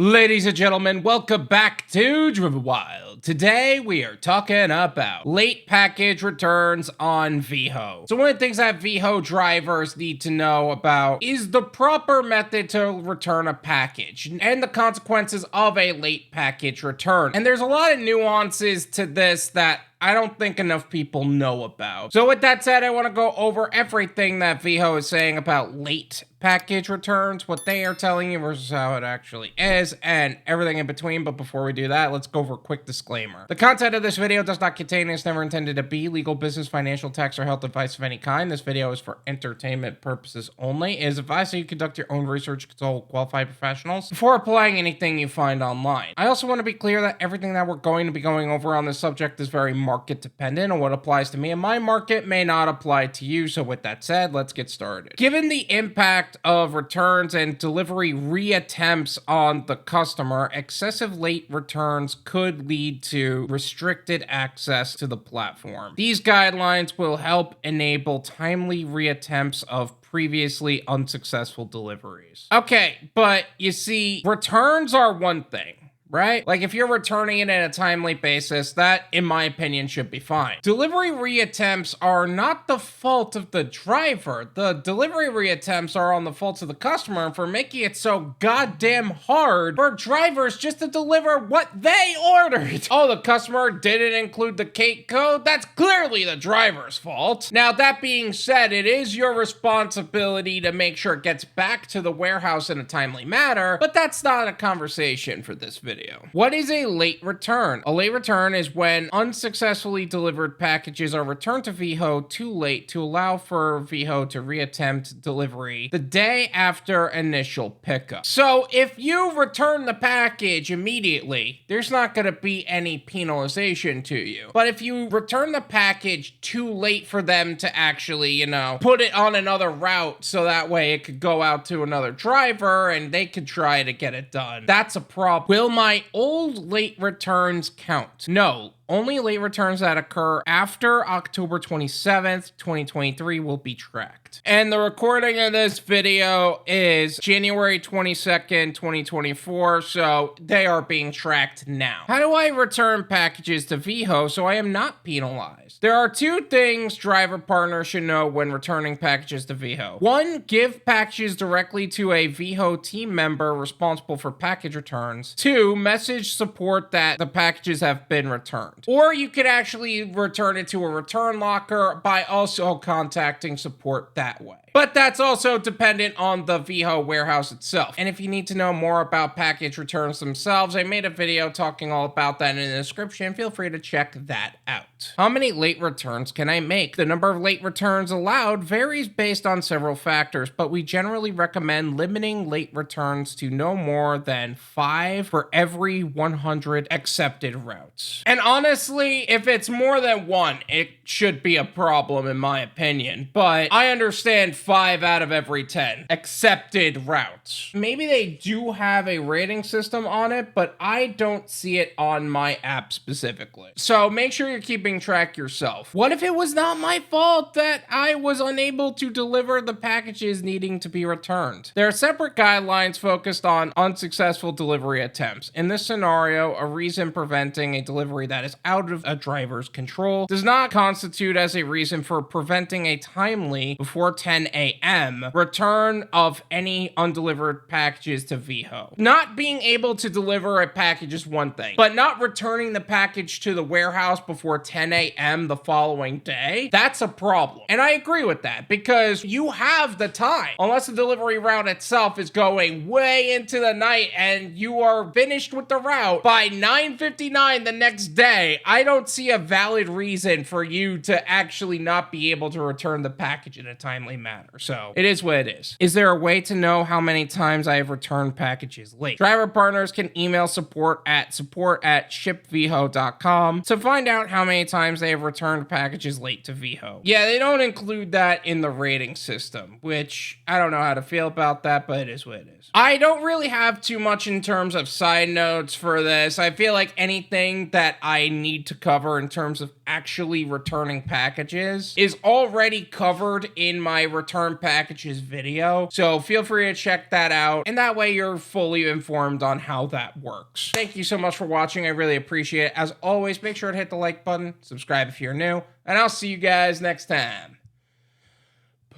Ladies and gentlemen, welcome back to Driven Wyld. Today we are talking about late package returns on Veho. So one of the things that Veho drivers need to know about is the proper method to return a package and the consequences of a late package return. And there's a lot of nuances to this that I don't think enough people know about. So with that said, I want to go over everything that Veho is saying about late package returns, what they are telling you versus how it actually is, and everything in between. But before we do that, let's go over a quick disclaimer. The content of this video does not contain and is never intended to be legal, business, financial, tax, or health advice of any kind. This video is for entertainment purposes only. It is advised that you conduct your own research, consult qualified professionals before applying anything you find online. I also want to be clear that everything that we're going to be going over on this subject is very market dependent, and what applies to me in my market may not apply to you. So with that said, let's get started. Given the impact of returns and delivery reattempts on the customer, excessive late returns could lead to restricted access to the platform. These guidelines will help enable timely reattempts of previously unsuccessful deliveries. Okay, but you see, returns are one thing, right? Like if you're returning it in a timely basis, that, in my opinion, should be fine. Delivery reattempts are not the fault of the driver. The delivery reattempts are on the fault of the customer for making it so goddamn hard for drivers just to deliver what they ordered. Oh, the customer didn't include the cake code? That's clearly the driver's fault. Now, that being said, it is your responsibility to make sure it gets back to the warehouse in a timely manner, but that's not a conversation for this video. What is a late return? A late return is when unsuccessfully delivered packages are returned to Veho too late to allow for Veho to reattempt delivery the day after initial pickup. So if you return the package immediately, there's not going to be any penalization to you. But if you return the package too late for them to actually, put it on another route so that way it could go out to another driver and they could try to get it done, that's a problem. Will my old late returns count? No. Only late returns that occur after October 27th, 2023 will be tracked. And the recording of this video is January 22nd, 2024, so they are being tracked now. How do I return packages to Veho so I am not penalized? There are two things driver partners should know when returning packages to Veho. One, give packages directly to a Veho team member responsible for package returns. Two, message support that the packages have been returned. Or you could actually return it to a return locker by also contacting support that way. But that's also dependent on the Veho warehouse itself. And if you need to know more about package returns themselves, I made a video talking all about that in the description. Feel free to check that out. How many late returns can I make? The number of late returns allowed varies based on several factors, but we generally recommend limiting late returns to no more than 5 for every 100 accepted routes. And honestly, if it's more than 1, it should be a problem in my opinion, but I understand 5 out of every 10 accepted routes. Maybe they do have a rating system on it, but I don't see it on my app specifically. So make sure you're keeping track yourself. What if it was not my fault that I was unable to deliver the packages needing to be returned? There are separate guidelines focused on unsuccessful delivery attempts. In this scenario, a reason preventing a delivery that is out of a driver's control does not constitute as a reason for preventing a timely, before 10 a.m. return of any undelivered packages to Veho. Not being able to deliver a package is one thing, but not returning the package to the warehouse before 10 a.m. the following day, that's a problem. And I agree with that because you have the time. Unless the delivery route itself is going way into the night and you are finished with the route by 9:59 the next day, I don't see a valid reason for you to actually not be able to return the package in a timely manner. So it is what it is. Is there a way to know how many times I have returned packages late? Driver partners can email support@shipveho.com to find out how many times they have returned packages late to Veho. Yeah, they don't include that in the rating system, which I don't know how to feel about that, but it is what it is. I don't really have too much in terms of side notes for this. I feel like anything that I need to cover in terms of actually returning packages is already covered in my return packages video. So feel free to check that out. And that way you're fully informed on how that works. Thank you so much for watching. I really appreciate it. As always, make sure to hit the like button, subscribe if you're new, and I'll see you guys next time.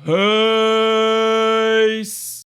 Peace.